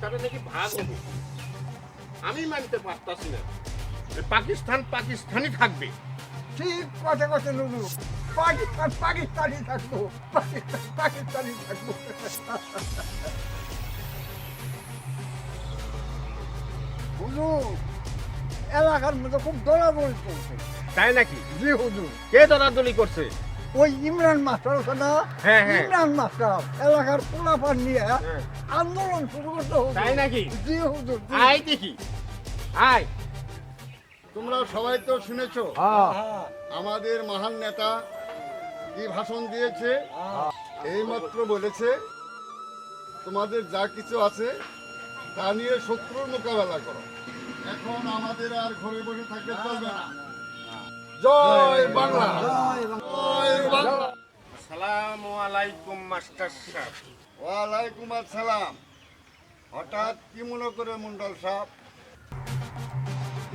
পাকিস্তানে নাকি ভাগ হবে। আমি মানতে পারতাছি না। পাকিস্তান পাকিস্তানি থাকবে। ঠিক কথা কথা নুরু, পাকিস্তান পাকিস্তানি থাকবো, পাকিস্তান পাকিস্তানি থাকবো। হুজুর, এলাকার মধ্যে খুব দৌড়াদৌড়ি চলছে। তাই নাকি? জি হুজুর, কে দৌড়াদৌড়ি করছে? ওই ইমরান মাস্টার আছে না, হ্যাঁ, হ্যাঁ। ইমরান মাস্টার এলাকার পোলাপান নিয়ে হ্যাঁ। আন্দোলন শুরু করতে হুজুর। তাই নাকি? জি হুজুর, জি। আয় দেখি, আয়। তোমরা সবাই তো শুনেছো হ্যাঁ, আমাদের মহান নেতা কি ভাষণ দিয়েছে। এইমাত্র বলেছে তোমাদের যা কিছু আছে তা নিয়ে শত্রুর মোকাবেলা করো। এখন আমাদের আর ঘরে বসে থাকতে চলবে না। জয় বাংলা, জয় বাংলা। আসসালামু আলাইকুম মাস্টার সাহেব। ওয়ালাইকুম আসসালাম। হঠাৎ কি মনে করে মন্ডল সাহেব?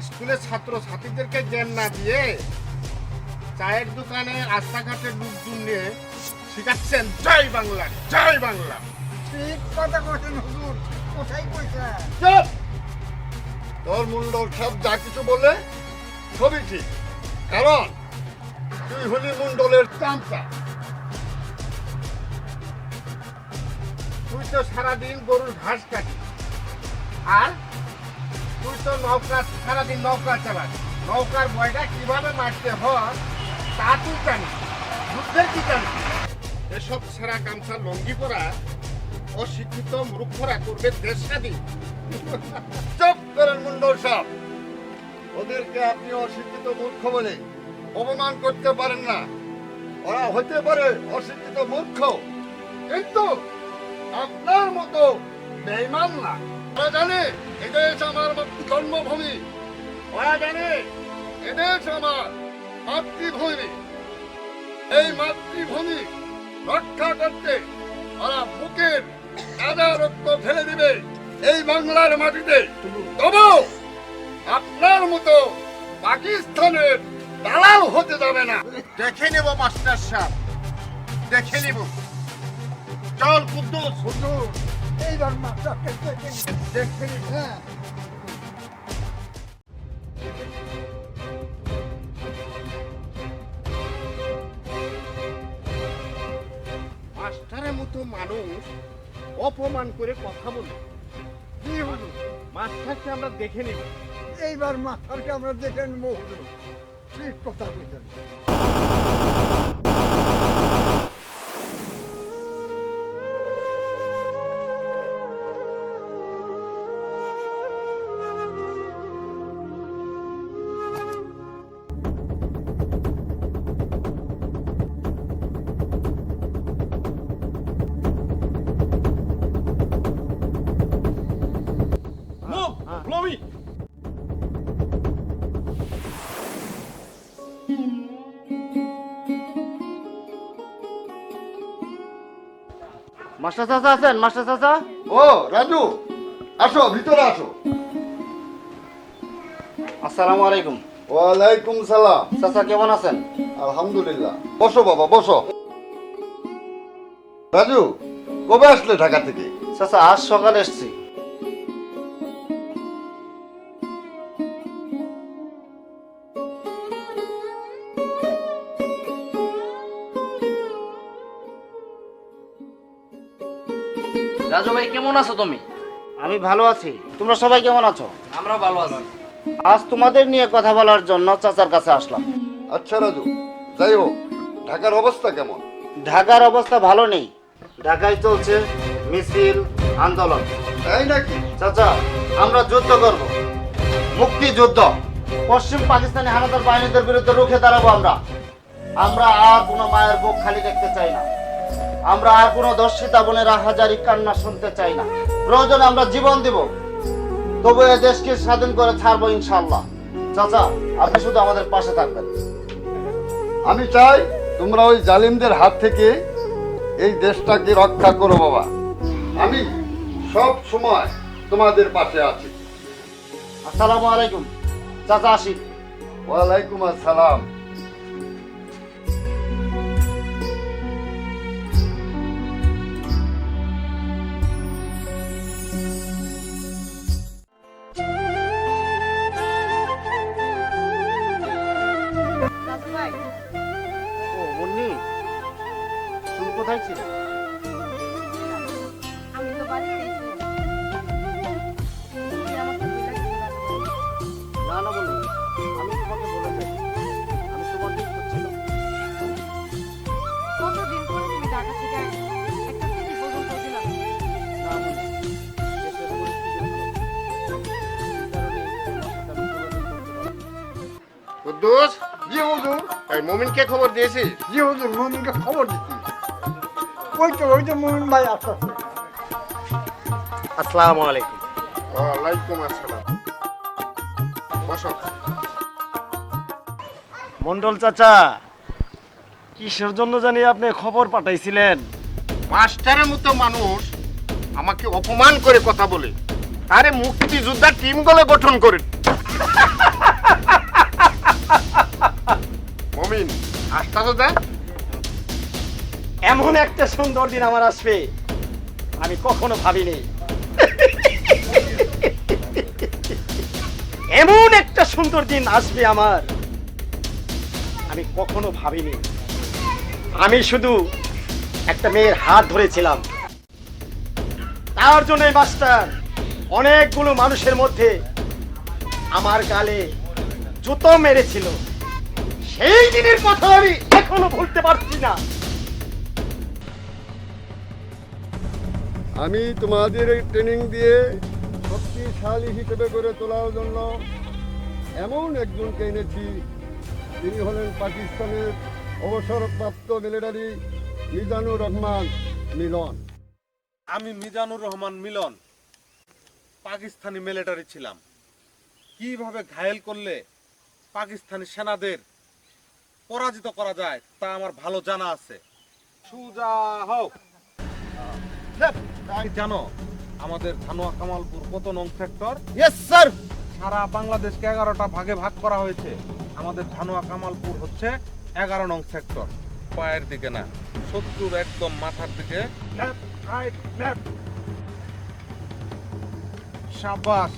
স্কুলের ছাত্র ছাত্রীদেরকে জ্ঞান না দিয়ে চায়ের দোকানে রাস্তাঘাটে লোকজন নিয়ে শিখাচ্ছেন জয় বাংলা, জয় বাংলা। ঠিক কথা কথা হুজুর, কোথায় কইছে? চুপ! তোর মন্ডল সাহেব যা কিছু বলে সবই ঠিক, কারণ তুই হলি মন্ডলের চামচা। তুই তো সারাদিন গরুর ঘাস কাটি, আর তুই তো নৌকা সারাদিন নৌকা চালাস। নৌকার ভয়টা কিভাবে মারতে হয় তা তুই জানিস, যুদ্ধের কি জানিস? এসব ছেঁড়া গামছা লঙ্গি পরা অশিক্ষিত মূর্খরা করবে দেশ স্বাধীন। চুপ করেন মন্ডল সাহেব। ওদেরকে আপনি অশিক্ষিত মূর্খ বলে অপমান করতে পারেন না। ওরা হতে পারে অশিক্ষিত মূর্খ, কিন্তু আপনার মতো বেঈমান না। ওরা জানে এদেশ আমার জন্মভূমি, ওরা জানে এদেশ আমার মাতৃভূমি। এই মাতৃভূমি রক্ষা করতে ওরা বুকের তাজা রক্ত ফেলে দিবে এই বাংলার মাটিতে। তবু আপনার মতো পাকিস্তানের দালাল হতে যাবে না। দেখে নেব মাস্টার সাহেব, দেখে নেব। চল কুদ্দুস। হুজুর, এইবার মাস্টারকে দেখে নিন, হ্যাঁ। মাস্টারের মতো মানুষ অপমান করে কথা বলে। জি হুজুর, মাস্টারকে আমরা দেখে নিব। এইবার মাস্টারকে আমরা দেখে নেবো হুজুর। ঠিক কথা কইছেন। মাস্টার চাচা আছেন? মাস্টার চাচা, ও রাজু, আসো ভিতরে আসো। আসসালামু আলাইকুম। ওয়ালাইকুম সালাম। চাচা কেমন আছেন? আলহামদুলিল্লাহ। বসো বাবা, বসো। রাজু, কবে আসলে ঢাকা থেকে? চাচা আজ সকালে এসছি। রাজু ভাই কেমন আছো তুমি? আমি ভালো আছি, তোমরা সবাই কেমন আছো? আমরা ভালো আছি। আজ তোমাদের নিয়ে কথা বলার জন্য চাচার কাছে আসলাম। আচ্ছা রাজু, যাই হোক, ঢাকার অবস্থা কেমন? ঢাকার অবস্থা ভালো নেই। ঢাকায় চলছে মিছিল, আন্দোলন। তাই নাকি? চাচা, আমরা যুদ্ধ করব, মুক্তি যুদ্ধ। পশ্চিম পাকিস্তানি হানাদার বাহিনীদের বিরুদ্ধে রুখে দাঁড়াবো আমরা। আমরা আর কোনো মায়ের বুক খালি দেখতে চাই না। আমরা আর কোনো দর্শিতা বোনের হাজারি কান্না শুনতে চাই না। প্রয়োজনে আমরা জীবন দিব, তবু এ দেশকে স্বাধীন করে ছাড়বো ইনশাআল্লাহ। চাচা, আপনি শুধু আমাদের পাশে থাকবেন। আমি চাই তোমরা ওই জালিমদের হাত থেকে এই দেশটাকে রক্ষা করো বাবা। আমি সব সময় তোমাদের পাশে আছি। আসসালামু আলাইকুম। চাচা আসি। ওয়ালাইকুম আসসালাম। কুদ্দুস, জি হুজুর, এই মুমিনকে খবর দিয়েছিস? জি হুজুর, মুমিনকে খবর দিচ্ছি। ওই তো মুমিন ভাই আসতেছে। আসসালামু আলাইকুম। ওয়ালাইকুম আসসালাম। বসো। মন্ডল চাচা, কিসের জন্য জানি আপনি খবর পাঠাইছিলেন? মাস্টারের মতো মানুষ আমাকে অপমান করে কথা বলে, আরে মুক্তিযোদ্ধা টিমগুলো গঠন করে। মমিন, আস্থা তো দেখ। এমন একটা সুন্দর দিন আমার আসবে আমি কখনো ভাবিনি। এমন একটা সুন্দর দিন আসবে আমার আমি কখনো ভাবিনি। আমি শুধু একটা মেয়ের হাত ধরেছিলাম, তার জন্য মাস্টার অনেকগুলো মানুষের মধ্যে আমার গালে জুতো মেরেছিল। সেই দিনের কথা আমি এখনো ভুলতে পারছি না। আমি তোমাদের এই ট্রেনিং দিয়ে শক্তিশালী হিসেবে গড়ে তোলার জন্য এমন একজনকে এনেছি। তিনি হলেন পাকিস্তানের অবসরপ্রাপ্ত মিলিটারি মিজানুর রহমান মিলন। আমি মিজানুর রহমান মিলন পাকিস্তানি মিলিটারি ছিলাম। কিভাবে ঘায়েল করলে পাকিস্তানি সেনাদের পরাজিত করা যায় তা আমার ভালো জানা আছে। সুজা হোক। জানো আমাদের ধানোয়া কামালপুর কত নং সেক্টর? Yes sir. সারা বাংলাদেশকে 11টা ভাগে ভাগ করা হয়েছে। আমাদের ধানোয়া কামালপুর হচ্ছে 11 নং সেক্টর। পায়ের দিকে না, শত্রুর একদম মাথার দিকে। শাবাশ।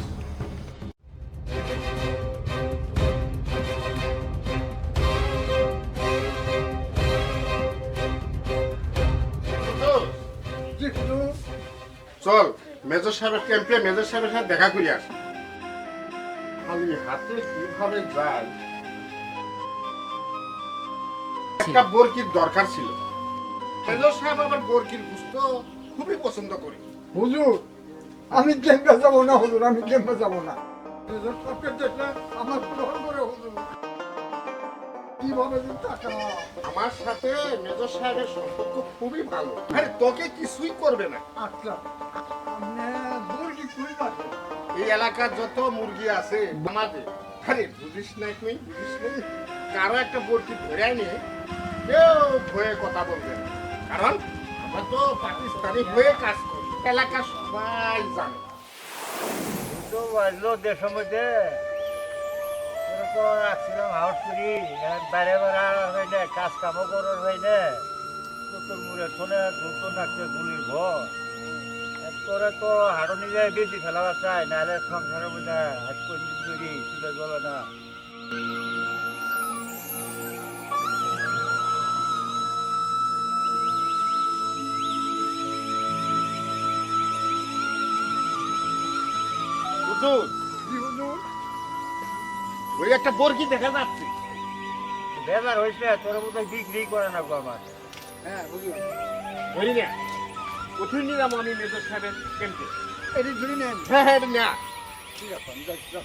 জি হুজুর, চল মেজর সাহেবের ক্যাম্পে মেজর সাহেবের সাথে দেখা করি আস। খালি হাতে কিভাবে যায়? একটা বরকির দরকার ছিল। মেজর সাহেব আবার বরকির গুস্ত খুবই পছন্দ করে। হুজুর, আমি ক্যাম্পে যাবো না হুজুর, আমি ক্যাম্পে যাবো না। হুজুর, সবকে দেখলে আমার গ্রহণ করে হুজুর। কিভাবে যে টাকা? আমার সাথে মেজর সাহেবের সম্পর্ক খুবই ভালো। আরে তোকে কিছুই করবে না। আচ্ছা, আপনি মুরগি কুড়ি পাচ্ছেন? এই এলাকার যত মুরগি আছে আমাদের, আরে বুঝিস না তুই, বুঝিস না, কারো একটা বরকি ধরে নিয়ে কেউ ভয়ে কথা বলবে না। কারণ আমরা তো পাকিস্তানি হয়ে কাজ করি, এলাকা সবাই জানে। তো বাজলো দেশের মধ্যে তো রাখছিলাম হাউস করি বাইরে বেড়া হইলে কাজ কামও করার হইলে চতুর মুড়ে শোনে ধুতো নাকছে গুলির ভয় করে তো হাড়ো নিজে বেশি ফেলা চাই নাহলে সংসারের মধ্যে হাত করে তৈরি তুলে গেল না। হুজুর, জি হুজুর, ওই একটা বরকি দেখা যাচ্ছে। বেজার হয়েছে তোর বোধহয় বিক্রি করে না গো আমার। হ্যাঁ হুজুর, ধরি না, কোথায় নিলাম আমি মেজর সাহেবের ক্যাম্পে। এটি ধরে নেন। হ্যাঁ হ্যাঁ, না ঠিক আছে, আমি যাচ্ছি।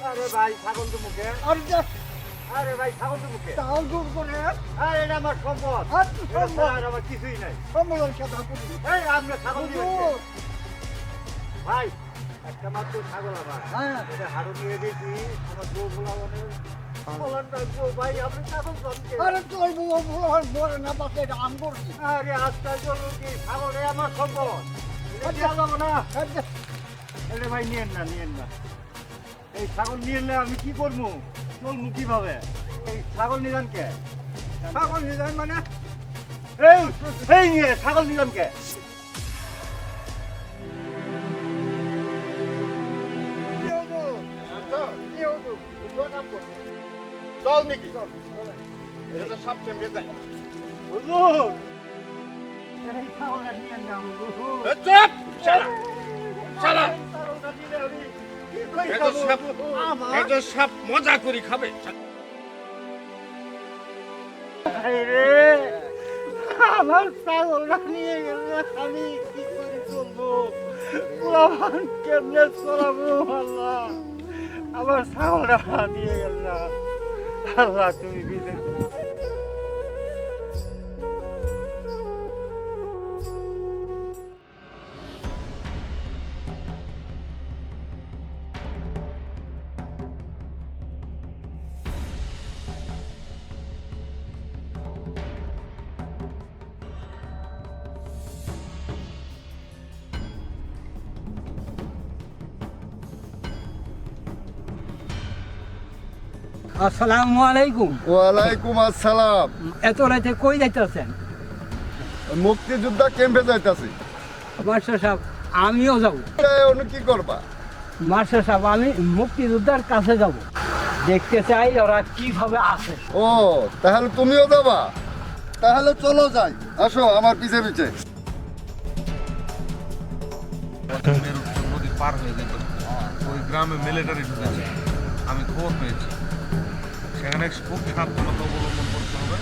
আরে ভাই ছাগল তো মুখে, আরে ভাই ছাগল তো মুখে, তাও দূর করে আরে এটা আমার সম্পদ, আর আর আমার কিছুই নাই। সম্মেলন সাথে করি। এই আপনি ছাগল দিবেন কে? হুজুর, ভাই একটা মাত্র ছাগল আমার, হ্যাঁ, এটা হাড়ু নিয়ে গেছি আমার বউ ভোলাবনের বলার ডাকবো ভাই আপনি ছাগল পানকে। আরে তোর বউ বলে না পাশে এটা আম করছি। আরে আজকাল চলুন কি ছাগল আমার সম্পদ, এটা দেওয়া যাবো না। আরে ভাই নিয়েন না, নিয়েন না, এই ছাগল নিয়ে না আমি কি করবো, চলবো কিভাবে? এই ছাগল নিলাম কে? ছাগল নিলেন মানে? এই নিয়ে ছাগল নিলাম কে? কি হলো? কি হলো? চল নাকি, মেজর সাহেব ক্যাম্পে যাই। হুজুর এই ছাগলটা নিয়েন না হুজুর। এ চুপ, শালা, শালা। ছাগলটা নিলে আমি কি করে মেজর সাহেব, খাবো? মেজর সাহেব মজা করি খাবে। রে আমার ছাগলটা নিয়ে গেলে আমি কি করে চলবো? পোলাপান কেমনে চলাবো? আল্লাহ, আমার ছাগলটা নিয়ে গেল না। আল্লাহ, তুমি বিদেশ আসসালামু আলাইকুম। ওয়ালাইকুম আসসালাম। এত রাতে কই যাইতেছেন? মুক্তিযোদ্ধা ক্যাম্পে যাইতাছি। মাস্টার সাহেব, আমিও যাব। অনু কি করবা? মাস্টার সাহেব, আমি মুক্তিযোদ্ধার কাছে যাব, দেখতে চাই ওরা কিভাবে আছে। ও, তাহলে তুমিও যাবা? তাহলে চলো যাই, আসো আমার পিছে পিছে। নদী পার হয়ে যেত, ওই গ্রামে মিলিটারি ঢুকেছে, আমি খবর পেয়েছি। সেখানে খুব সাবধানতা অবলম্বন করতে হবে।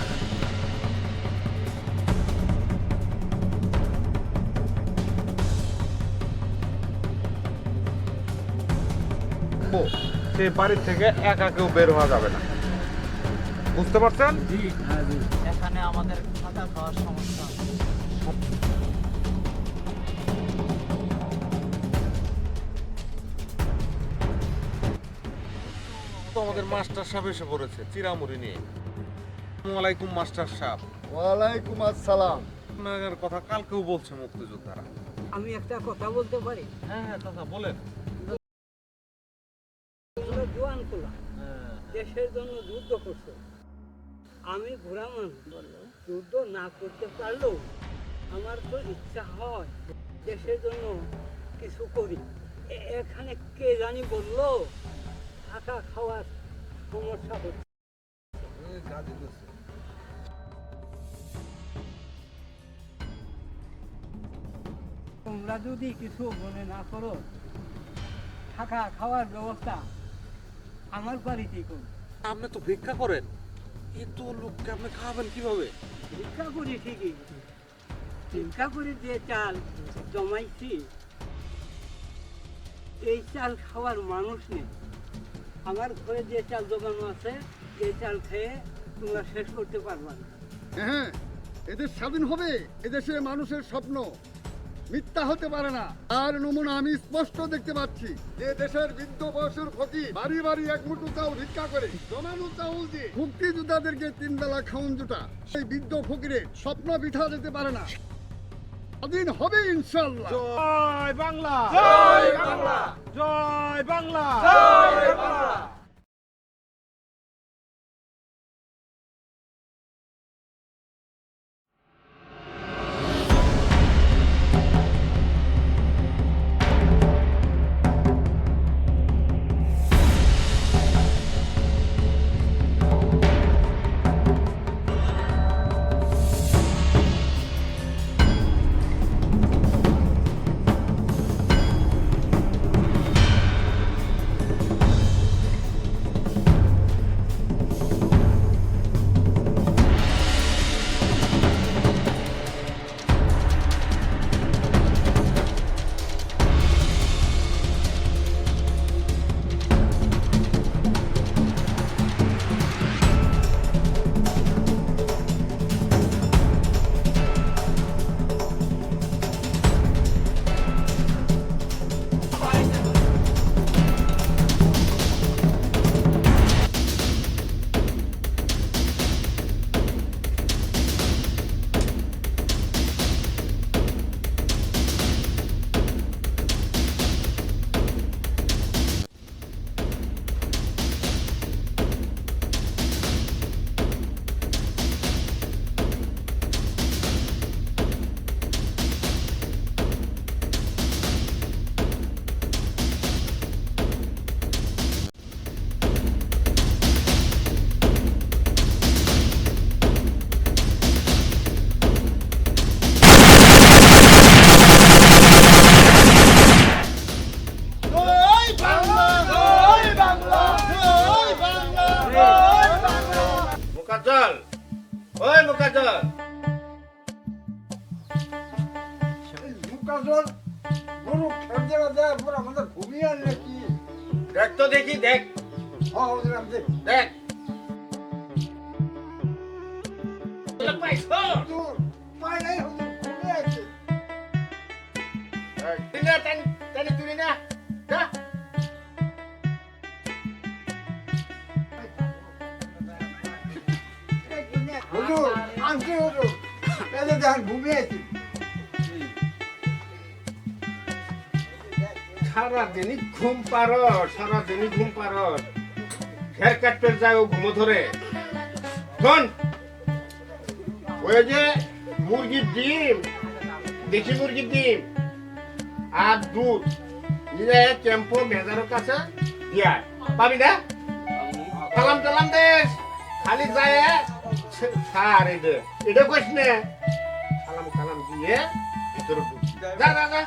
সেই বাড়ির থেকে একা কেউ বের হওয়া যাবে না, বুঝতে পারছেন? এখানে আমাদের খাতা খাওয়ার সমস্যা। তো আমাদের মাস্টার সাহেব এসে পড়েছে চিরামুড়ি নিয়ে। আসসালামু আলাইকুম মাস্টার সাহেব। ওয়ালাইকুম আসসালাম। আপনার কথা কালকেও বলছে মুক্তিযোদ্ধারা। আমি একটা কথা বলতে পারি? হ্যাঁ হ্যাঁ চাচা বলেন। তোমরা জোয়ান কোলা, দেশের জন্য যুদ্ধ করছো। আমি ঘোড়া মানুষ, যুদ্ধ না করতে পারলেও আমার তো ইচ্ছা হয় দেশের জন্য কিছু করি। এখানে কে জানি বললো থাকা খাওয়ার সমস্যা হচ্ছে। তোমরা যদি কিছু মনে না করো, থাকা খাওয়ার ব্যবস্থা আমার বাড়িতেই করো। আপনি তো ভিক্ষা করেন, এত লোককে আপনি খাওয়াবেন কিভাবে? ভিক্ষা করি ঠিকই, ভিক্ষা করে যে চাল জমাইছি, এই চাল খাওয়ার মানুষ নেই। আমার ঘরে যে চাল জমানো আছে, এই চাল খেয়ে তোমরা শেষ করতে পারবা না। হ্যাঁ, এদের স্বাধীন হবে এদেশের মানুষের স্বপ্ন, মিথ্যা হতে পারে না। আর নমুনা আমি স্পষ্ট দেখতে পাচ্ছি যে দেশের বৃদ্ধ বয়সের ফকির বাড়ি বাড়ি এক মুঠো চাউল ভিক্ষা করে জমানো চাউল দিয়ে মুক্তিযোদ্ধাদেরকে 3 বেলা খাওন জুটা। সেই বৃদ্ধ ফকিরের স্বপ্ন বিঠা যেতে পারে না। স্বাধীন হবে ইনশাআল্লাহ। জয় বাংলা, জয় বাংলা, জয় বাংলা, জয় বাংলা। মোকাজ্জল, ওই মোকাজ্জল, কাজল গরু খেতে দেওয়ার পর আমাদের ঘুমিয়ে আনলে কি দেখ তো দেখি, দেখ হ্যাঁ হুজুর আমি দেখি। দেখ। হুজুর পাই নাই হুজুর ঘুমিয়ে আছে তুই না, টানি তুলি না, যা। হুজুর আনছি হুজুর এই যে দেখেন ঘুমিয়ে আছি সারাদিনই ঘুম পারো, সারাদিনই ঘুম পারো। হেয়ার কাটতে যাও ঘুমো ধরে। শোন, ওই যে মুরগির ডিম, দেশি মুরগির ডিম আর দুধ নিয়ে টেম্পো মেজারের কাছে দিয়া পাবি না? কালাম টালাম দেশ খালি যায় সার এটা কইস না। কালাম কালাম দিয়ে ভিতরে ঢুক। যা যা যা।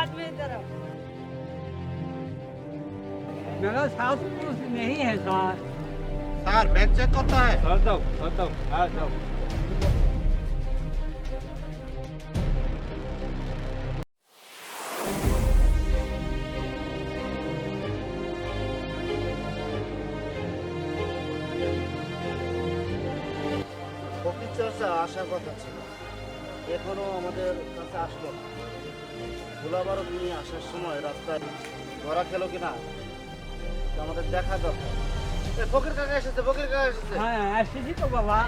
आदमी इधर आओ। मेरा साथ कुछ नहीं है सर। স্যার ব্যাগ চেক করতে হয়। कर दो आ जाओ। ফকির চর্চা আসার কথা ছিল, এখনো আমাদের কাছে আসলো না। গোলাবারুদ নিয়ে আসার সময় রাস্তায় ধরা খেলো কিনা তা আমাদের দেখা দরকার। ফকির কাকা এসেছে, ফকির কাকা এসেছে। হ্যাঁ এসেছি তো বাবা,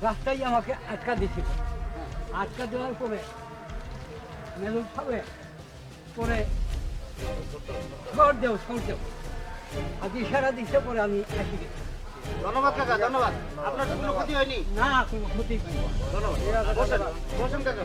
রাস্তায় আমাকে আটকা দিয়েছিল। আটকা দেওয়ার পরে মেলুক খাবে পরে সর দেও আজ ইশারা দিচ্ছে পরে আমি এসে গেছি। ধন্যবাদ কাকা, ধন্যবাদ। আপনার তো কোনো ক্ষতি হয়নি। না কোনো ক্ষতি নেই। ধন্যবাদ। বসেন, বসেন কাকা।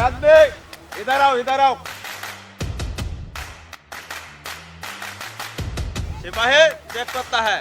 आदमी इधर आओ, इधर आओ। सिपाही चेक करता है।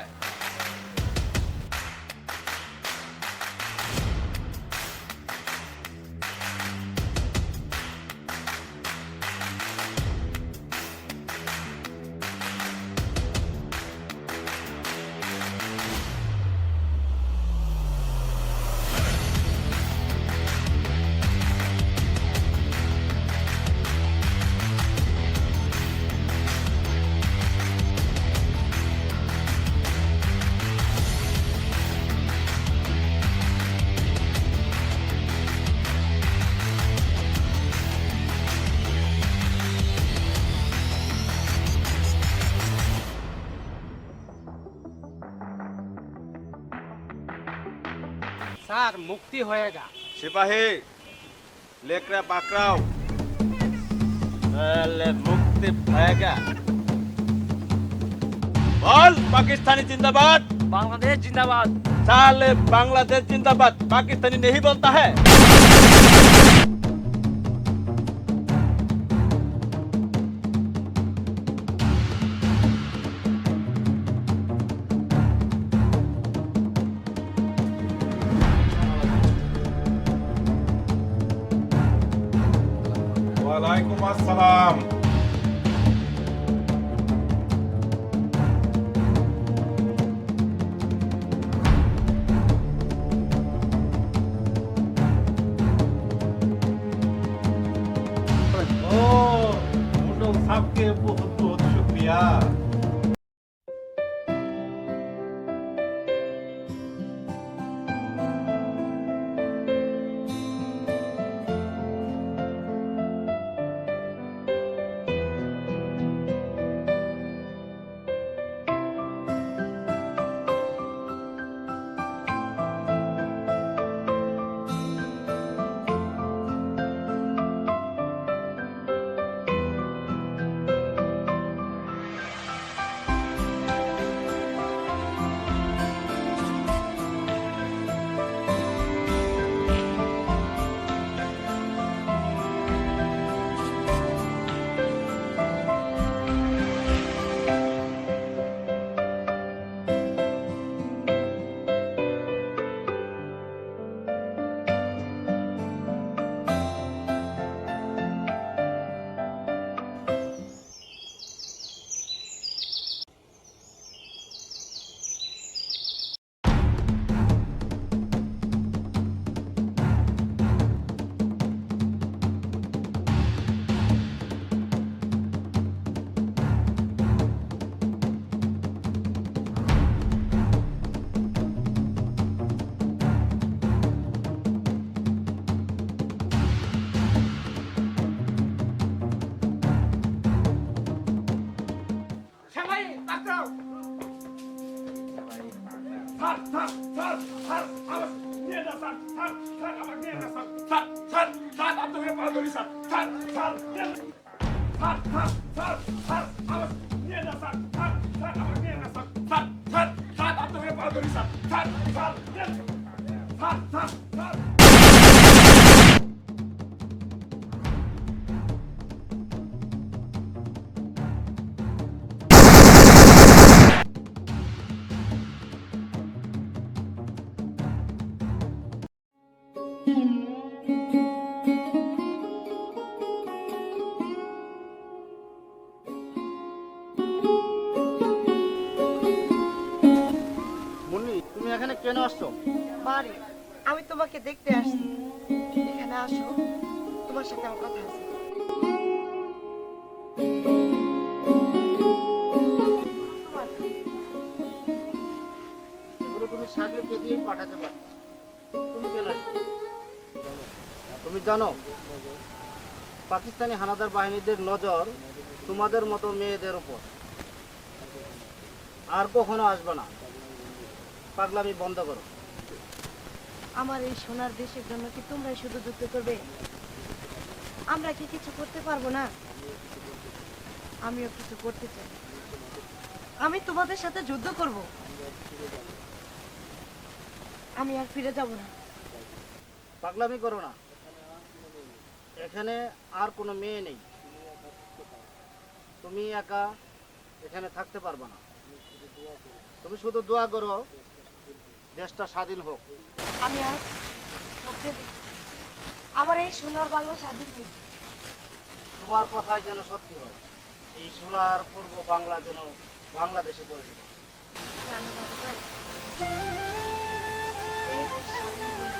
স্যার মুক্তি হয়েগা। सिपाही लेकर पकड़ाओ। पहले मुक्ति भयगा। बोल पाकिस्तानी जिंदाबाद। বাংলাদেশ জিন্দাবাদ। साले बांग्लादेश जिंदाबाद पाकिस्तानी नहीं बोलता है। वालेकुम अस्सलाम। आपके बहुत बहुत शुक्रिया। মুন্নি, তুমি এখানে কেন আসছো? বাড়ি আমি তোমাকে দেখতে আসছি। এখানে আসো, তোমার সাথে আমার কথা আছে। এগুলো তুমি সাগরকে দিয়ে পাঠাতে পারো। তুমি কেন আসছো? তুমি জানো পাকিস্তানি হানাদার বাহিনীদের নজর তোমাদের মতো মেয়েদের উপর। আর কখনো আসবে না। পাগলামি বন্ধ করো। আমার এই সোনার দেশের জন্য কি তোমরাই শুধু যুদ্ধ করবে? আমরা কি কিছু করতে পারবো না? আমিও কিছু করতে চাই। আমি তোমাদের সাথে যুদ্ধ করব। আমি আর ফিরে যাব না। পাগলামি করো না। এখানে আর কোনো মেয়ে নেই। তুমি একা এখানে থাকতে পারবে না। তুমি শুধু দোয়া করো দেশটা স্বাধীন হোক। আমি আর থাকতে দেব। আমার এই সোনার বাংলা স্বাধীন হোক। তোমার কথাই যেন সত্যি হয়। এই সোনার পূর্ব বাংলা যেন বাংলাদেশে পরিচিত। জানো বাবা ভাই, এই দেশ স্বাধীন হোক।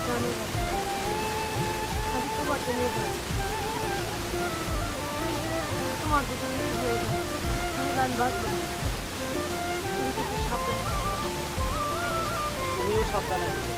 জানো বাবা, আমি তোমাকে নিয়ে যাবো। তোমার দুটো মেয়ে হয়ে যাবে। আমি গান বাজবো না। তুমি কিছু সাবধানে থাকো। তুমিও সাবধানে থেকো।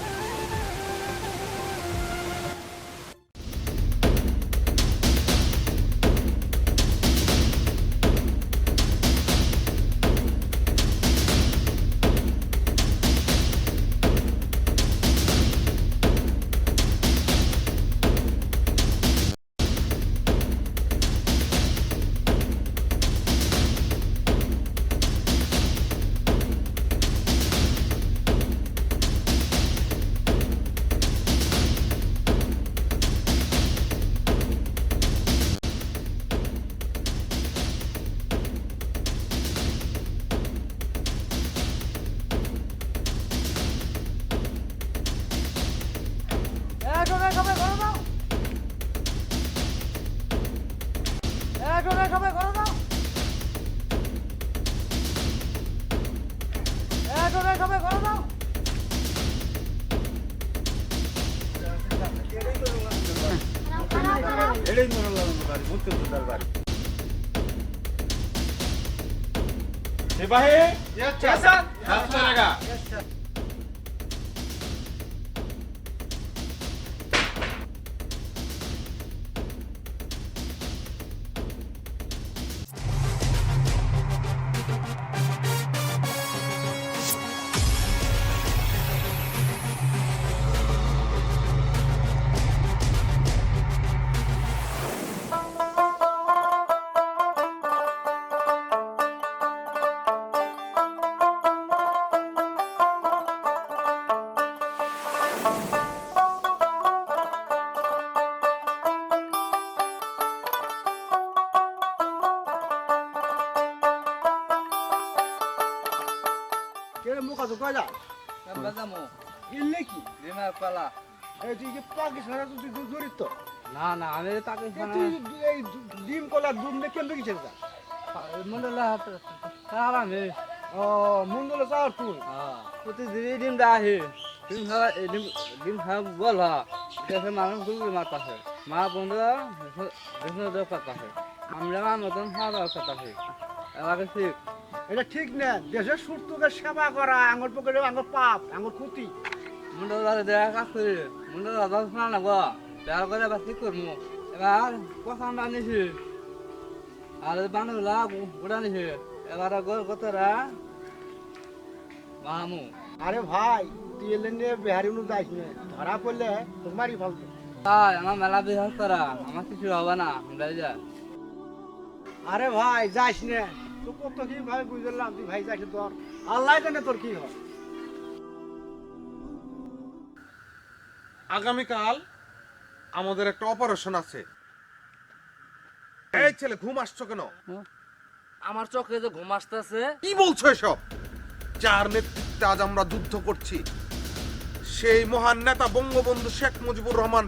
এটাই মনে হলো বাড়ি মুক্তিযোদ্ধার বাড়ি। সিপাহী হাত লাগা। মুখ আছে কয়লা ইল্লে কি এই তুই যে পাকিস্তানে তুই জড়িত না না আমি তাকে তুই এই ডিম কলা দুধ নিয়ে কেন গেছিস মন্ডলা হারামে ও মন্ডলে যাওয়ার তুই প্রতিদিনই ডিম দেওয়া আহে ডিম খাওয়া বল দেশের মানুষ খুবই মাতাছে মা বন্ধুরা দেশের কাটাছে আমরা মতন খাওয়া দাওয়া কাটাছে এলাকা ঠিক এটা ঠিক না দেশের সুস্থকে সেবা করা আঙুর পকেটে আঙুর পাপ আঙুর ক্ষতি মুন্ডা দাদা দেয়া কাজ করি মুন্ডা দাদা শোনা না গো দেওয়ার করে এবার ঠিক করবো এবার পছন্দ আনিছি আর বানুলা গুড়া নিছি এবার গতরা মামু আরে ভাই তুই এলে নিয়ে বেহারি নু যাইস না ধরা পড়লে তোমারই ফালতু তাই আমার মেলা বিহার করা আমার কিছু হবে না আমরা যা আরে ভাই যাইস না তো কত কি ভাই বুঝলাম তুই ভাই যাইস তোর আল্লাহ জানে তোর কি হয় আগামীকাল আমাদের একটা অপারেশন আছে। এই ছেলে ঘুম আসছো কেন? আমার চোখে যে ঘুম আসতেছে কি বলছো এসব? যার নেতৃত্বে আজ আমরা যুদ্ধ করছি সেই মহান নেতা বঙ্গবন্ধু শেখ মুজিবুর রহমান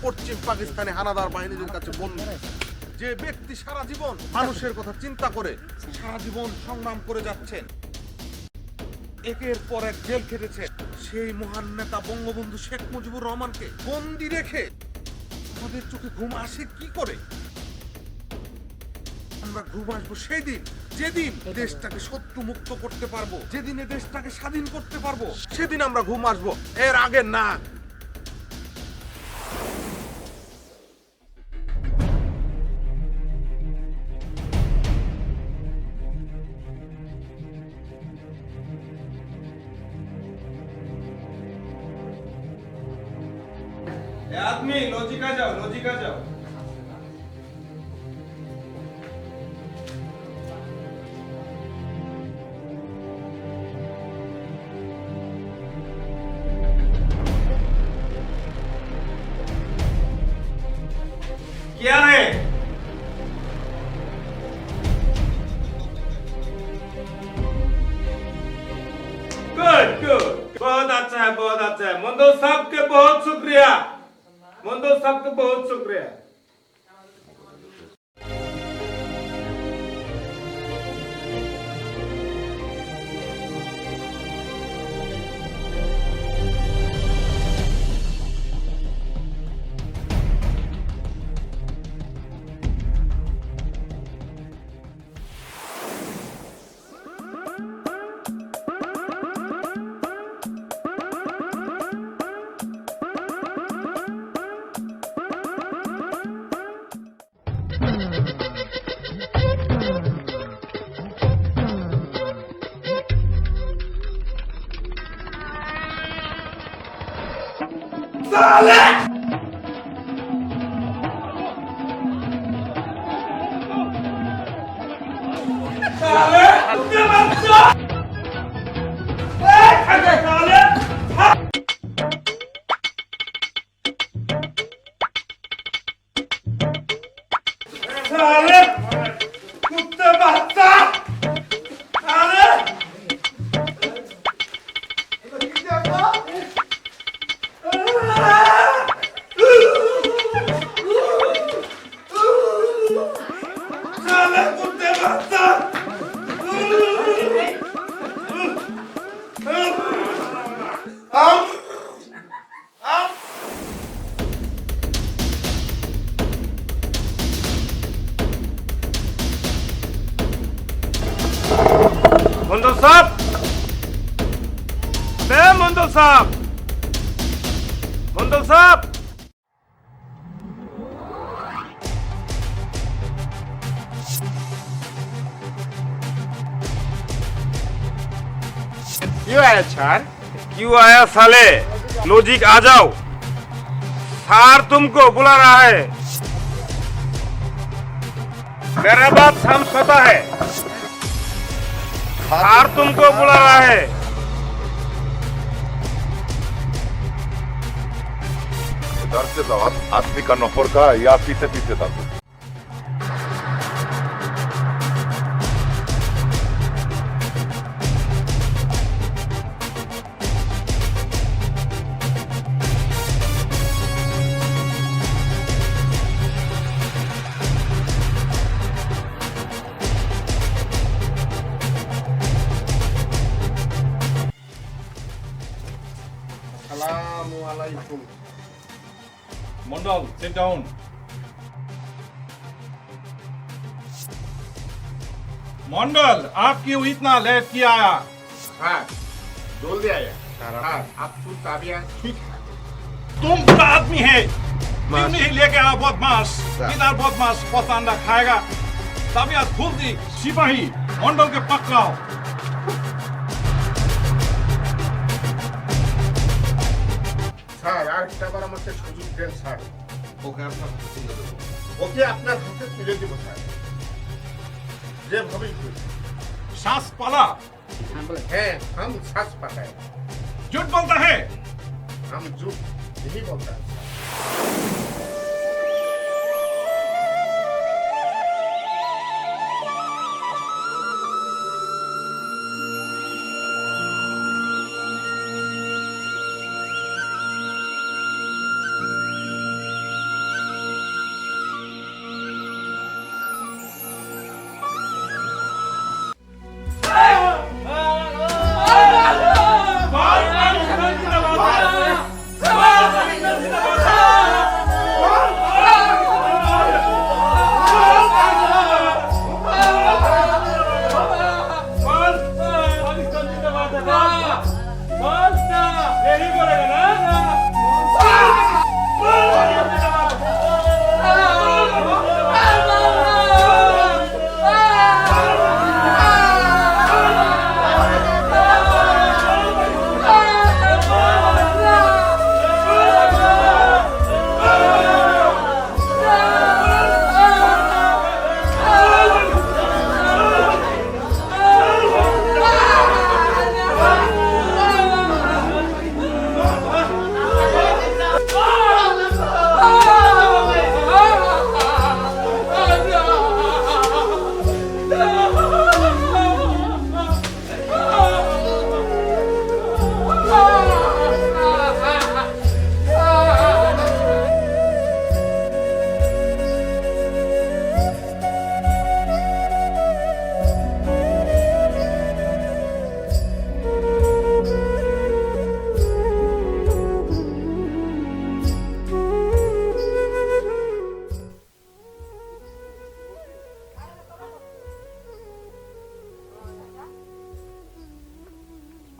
পশ্চিম পাকিস্তানে হানাদার বাহিনীদের কাছে বন্দী। যে ব্যক্তি সারা জীবন মানুষের কথা চিন্তা করে সারা জীবন সংগ্রাম করে যাচ্ছেন, একের পর এক জেল খেটেছে, সেই মহান নেতা বঙ্গবন্ধু শেখ মুজিবুর রহমানকে বন্দী রেখে আমাদের চোখে ঘুম আসে কি করে? আমরা ঘুম আসবো সেই দিন যেদিন দেশটাকে শত্রু মুক্ত করতে পারবো, যেদিনে দেশটাকে স্বাধীন করতে পারবো, সেদিন আমরা ঘুম আসবো, এর আগে না। आदमी लॉजिक आ जाओ, लॉजिक आ जाओ। क्या है? गुड गुड, बहुत अच्छा है, बहुत अच्छा है। मंदो साहब के बहुत शुक्रिया, मंदो साहब के बहुत शुक्रिया। मंदो साहब, मंदो साहब, मंदो साहब। क्यों आया छान? क्यों आया साले? लॉजिक आ जाओ, सार तुमको बुला रहा है। मेरा बात समझता है, सार तुमको बुला रहा है। इधर से जाओ, आदमी का नफर का या पीछे पीछे था। আলাইকুম। मंडल सिट डाउन। मंडल आप क्यों इतना लेट किया? স্যার জলদি আয়া স্যার আপনি তাবিয়াত ঠিক तुम बुरा आदमी है, क्यों नहीं लेके आया बदमाश? इधर बदमाश पसंदा खाएगा। तबियत खुल दी, सिपाही मंडल के पकड़ाओ। স্যার আরেকটা বার আমাকে সুযোগ দেন স্যার। ওকে আপনার হাতে তুলে দিব স্যার, যেভাবেই করি। सांस पाला, হ্যাঁ हम सास पकाए, झूठ बोलता है। हम झूठ नहीं बोलता।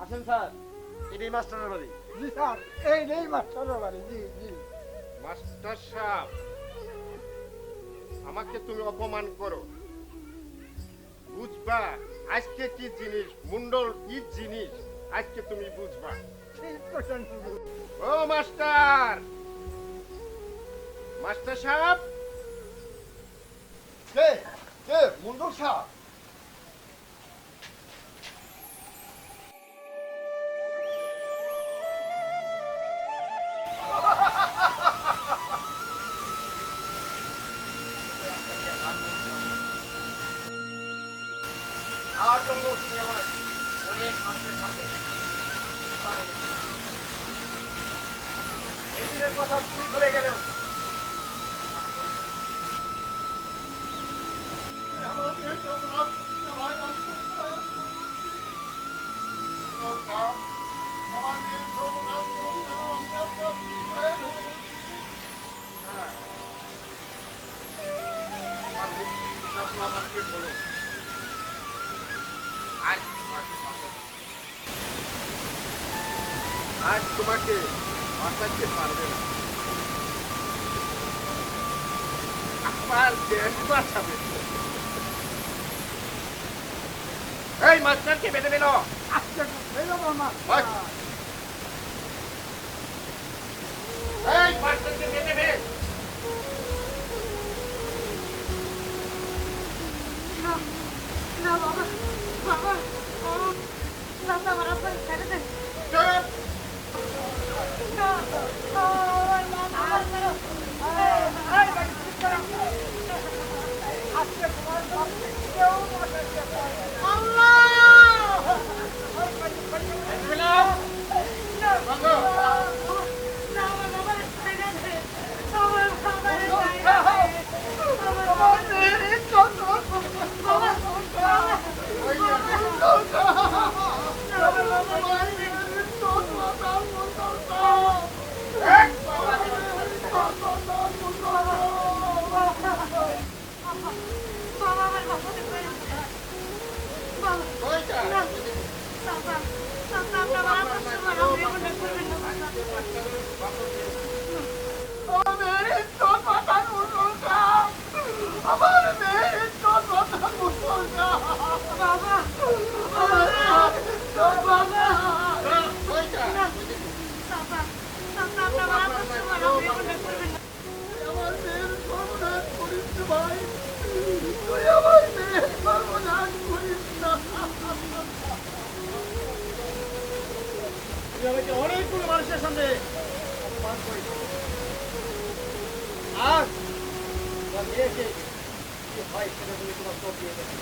আসেন স্যার, এটাই মাস্টারের বাড়ি। জি স্যার, এই নেই মাস্টারের বাড়ি। জি জি। মাস্টার সাহেব, আমাকে তুমি অপমান করো, বুঝবা আজকে কি জিনিস, মুন্ডল কি জিনিস আজকে তুমি বুঝবা। ঠিক করছেন হুজুর। ও মাস্টার, মাস্টার সাহেব, কে কে মন্ডল সাহেব? আজ তোমাকে বাঁচাতে পারবে না, আমার দেশ বাঁচাবে। এই মাস্টারকে বেঁধে দিল। আচ্ছা, এই তো আমার মাস্টার। এই মাস্টারকে বেঁধে দে। না না বাবা, বাবা, না না আমার আব্বা ছেড়ে দেন। চুপ। না, আমার মা আমার করো। এই বাড়ি ঠিক করো। আজকে তোমার বাপকে কেউ বাঁচাতে পারবে না। আল্লাহ! এই বাড়ি, বাড়ি, বাড়ি। আমাকে অনেকগুলো মানুষের সামনে অপমান করেছো। আর তোমার মেয়েকে কি হয় সেটা তুমি তোমার চোখ দিয়ে দেখো।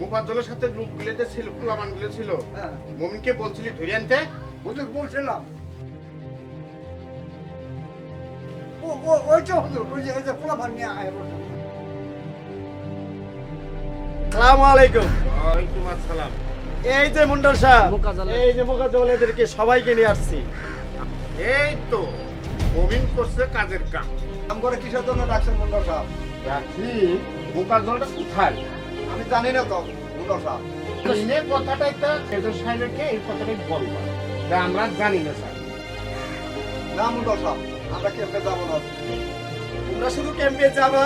মুফাজ্জলের সাথে লোকগুলো যে ছিল, কুলামানগুলো ছিল, হ্যাঁ মুমিনকে বলছিলি ধরে আনতে? ওদের বলছিলাম ও ওই তো হুজুর ওই যে পোলাপান নিয়ে আয় বসে। সালাম আলাইকুম। ওয়ালাইকুম আসসালাম। এই যে মন্ডল সাহেব, এই যে মোকাজ্জল, এদেরকে সবাইকে নিয়ে আসছি। এই তো প্রবীণ করছে কাজের কাম। কাম করে কিসের জন্য ডাকছেন মন্ডল সাহেব? রাখি বোকা জলটা কোথায়? আমি জানি না তো মন্ডল সাহেব। এই কথাটা একটা সেজর সাহেবকে এই কথাটাই বলবা যে আমরা জানি না স্যার। না মন্ডল সাহেব, আমরা ক্যাম্পে যাবো না। তোমরা শুধু ক্যাম্পে যাবা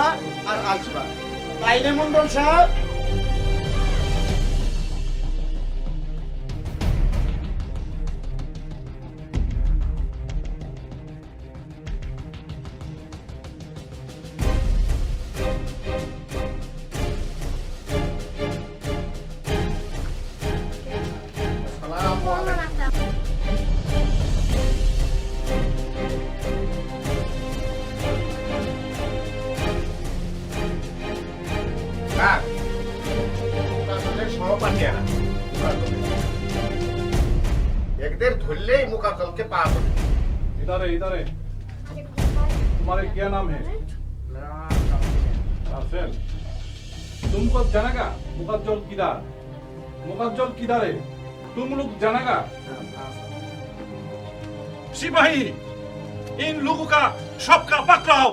আর আসবা, তাইলে মন্ডল সাহেব? আসসালামু আলাইকুম। স্যার, বোকা জলের সহপাঠী এরা। বোকা জলের। একদের ধরলেই মুকাজলকে পাওয়া যাবে। इधर है इधर है। तुम्हारे क्या नाम है? राफेल। तुमको जानेगा मुकद्दल किधर? मुकद्दल किधर है? तुम लोग जानेगा? सिपाही, इन लोगों का सबका पकड़ाओ।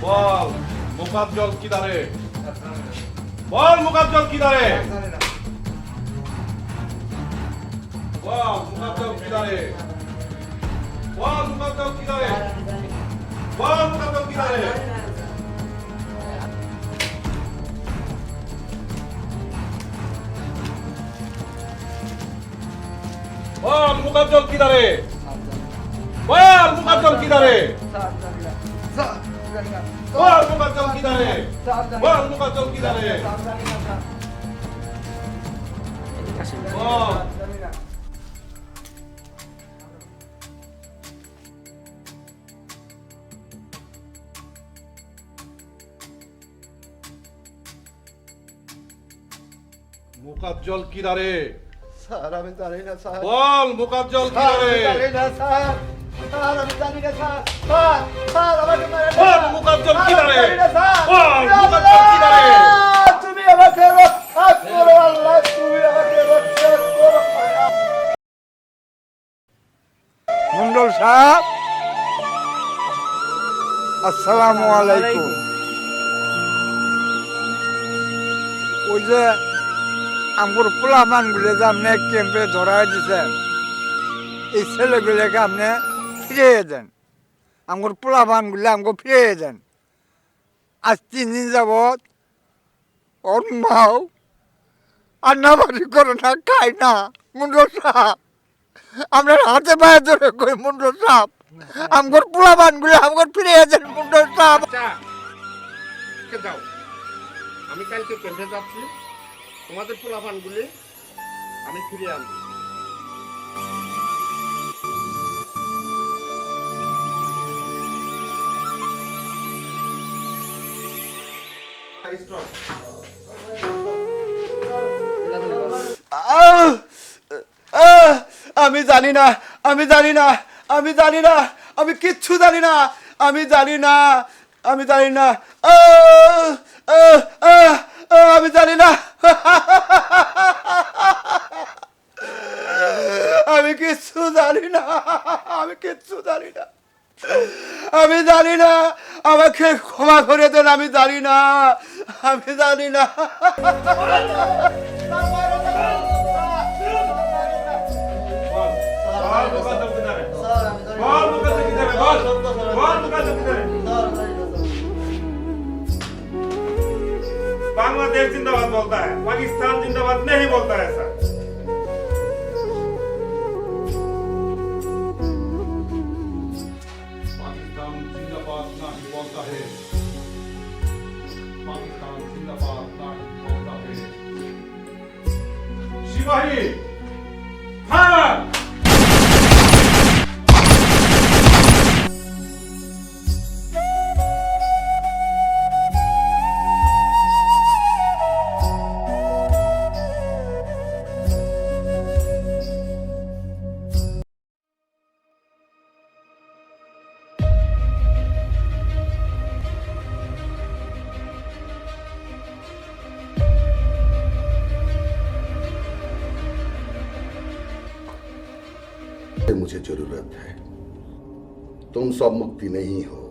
বল মুকদ্দল কিधर है? বল মুকদ্দল किधर है? বল মুকদ্দল किधर है? বল মুকদ্দল किधर है? বল মুকদ্দল किधर है? বল মুকদ্দল किधर है? বল মুকদ্দল किधर है? বল মুকদ্দল किधर है? বল মুকদ্দল किधर है? বল মুকদ্দল किधर है? স্যার আমি জানি না স্যার। বল মুকদ্দল স্যার, किधर আমি है? জানি না স্যার। স্যার আমি জানি না স্যার। স্যার, স্যার আমাকে মেরে দিন। বল মুকদ্দল স্যার, किधर আমি है? জানি না স্যার। বল ইয়া মুকদ্দল किधर है? আল্লাহ, তুমি আমাকে রক্ষা করো আল্লাহ, তুমি আমাকে রক্ষা করো। মন্ডল সাহেব, আসসালামু আলাইকুম। ওই যে আমার পোলামান গুলো যে আপনি ক্যাম্পে ধরাই দিচ্ছেন, এই ছেলেগুলোকে আপনি ফিরিয়ে দেন। আমার পোলামান গুলো আমাকে ফিরিয়ে দেন। আজ 3 দিন যাবৎ ওর মাও রান্নাবাড়ি করে না, খায় না। মন্ডল সাহেব, আপনার হাতে পায়ে ধরে কই মন্ডল সাহেব, আমার পোলামান গুলো আমাকে ফিরিয়ে দেন মন্ডল সাহেব। আচ্ছা, যাও, আমি কালকে ক্যাম্পে যাচ্ছি, তোমাদের পোলাপানগুলি আমি ফিরিয়ে আনবো। আমি জানি না, আমি জানি না, আমি জানি না, আমি কিচ্ছু জানি না, আমি জানি না, আমি জানি না, আমি জানি না, আমি কিচ্ছু জানি না, আমি কিচ্ছু জানি না, আমি জানি না, আমাকে ক্ষমা করে দেন, আমি জানি না, আমি জানি না। मुझे जरूरत है। तुम सब मुक्ति नहीं हो,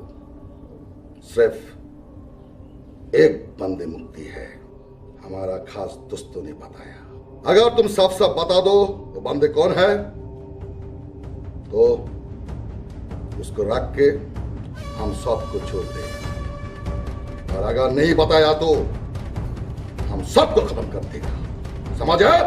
सिर्फ एक बंदे मुक्ति है, हमारा खास दोस्तों ने बताया। अगर तुम साफ साफ बता दो वो बंदे कौन है तो उसको रख के हम सबको छोड़ दें, और अगर नहीं बताया तो हम सबको खत्म कर देगा, समझ है?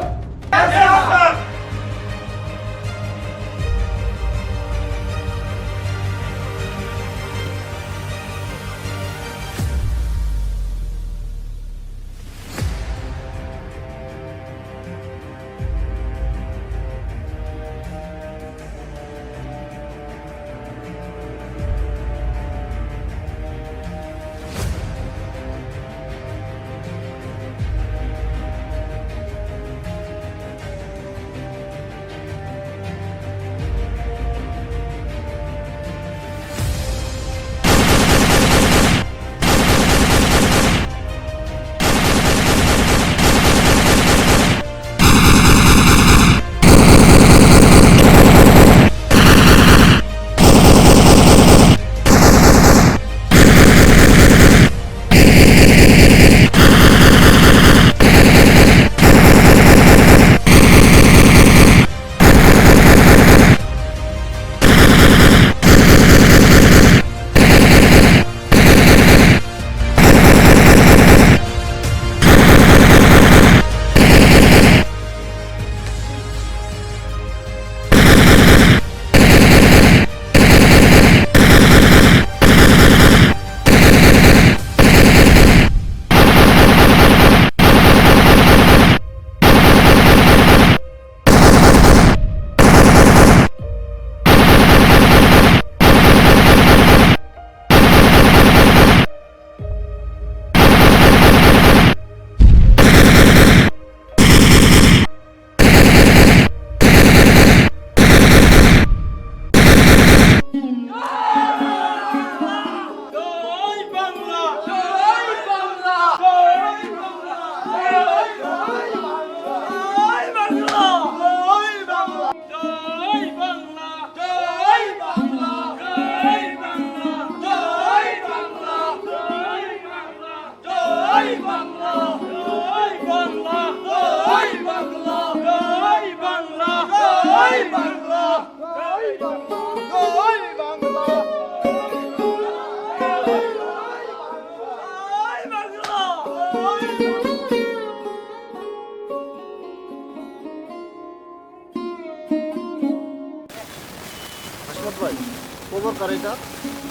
খবর করে এটা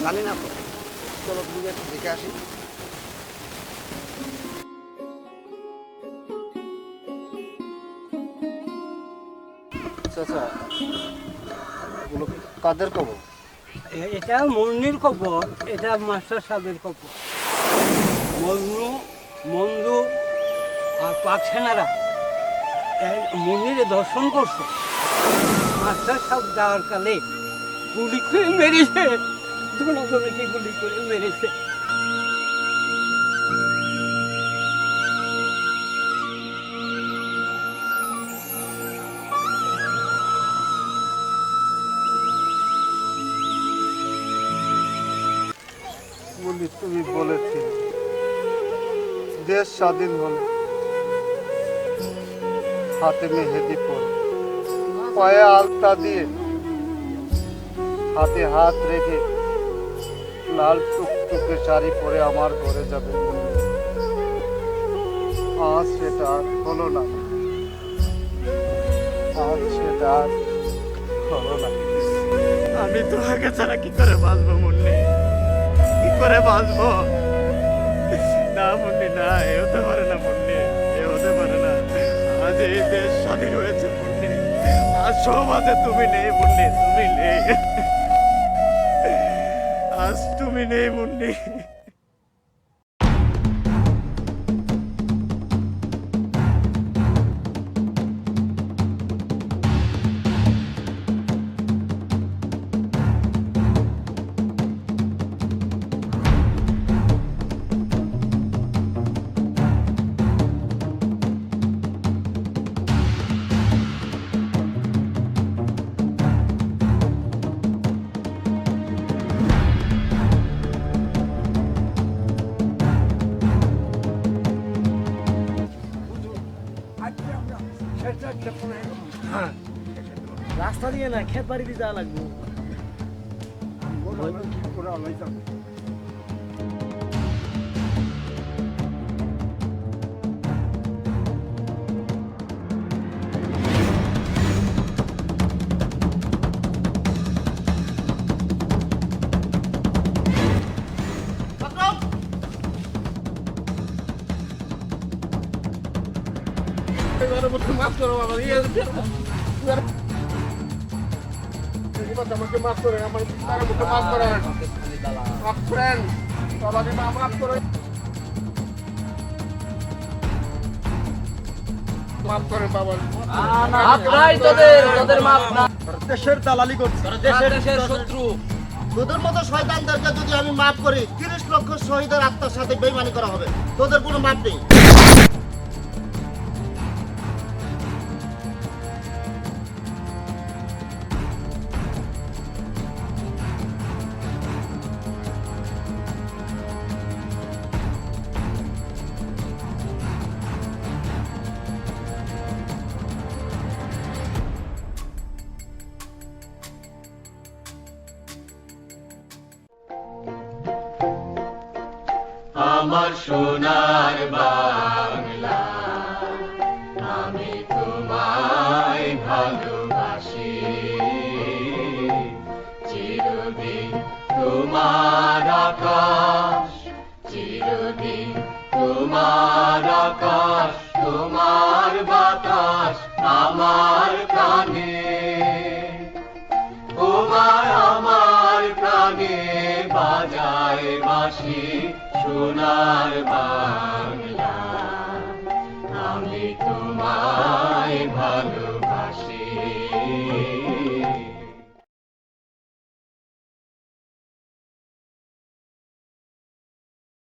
জানি না তো, চলো তুমি একটু দেখে আসি। আচ্ছা, এগুলো কাদের খবর? এটা মন্দির খবর, এটা মাস্টার সাহেবের খবর। মজনু, মন্দু আর পাক সেনারা মন্দিরে দর্শন করছে, মাস্টার সাহেব যাওয়ার কালে গুলি করে মেরেছে, দুজনকে গুলি করে মেরেছে। তুমি বলেছিলে দেশ স্বাধীন হলে হাতে মেহেদি পরে, পায়ে আলতা দিয়ে, হাতে হাত রেখে লাল টুকটুকে শাড়ি পরে আমার ঘরে যাবে। আজ সেটা আর হলো না, আজ সেটা আর হলো না। আমি তোমাকে ছাড়া কি করে বাঁচবো মুন্নি, কি করে বাঁচবো? না মুন্নি, না, এ হতে পারে না মুন্নি, এ হতে পারে না। আজ এই দেশ স্বাধীন হয়েছে মুন্নি, আজ সমাজে তুমি নেই মুন্নি, তুমি নেই, আজ তুমি নেই মুন্নি। রাস্তা দিয়ে না খেত বাড়ি দিয়ে যাওয়া লাগবে মাফ করো বাবা আমাকে মাফ করে আমার মাফ করেন মাফ করেন বাবাকে মাফ করে মাফ করেন বাবা দেশের দালালি করছে দেশের শত্রু তোদের মতো শয়তানদেরকে যদি আমি মাফ করি 30 লক্ষ শহীদের আত্মার সাথে বেইমানি করা হবে তোদের কোনো মাপ নেই আমার সোনার বাংলা আমি তোমায় ভালোবাসি চিরদিন তোমার আকাশ চিরদিন তোমার আকাশ তোমার বাতাস আমার কানে তোমায় আমার প্রাণে বাজায় বাঁশি সোনার বাংলা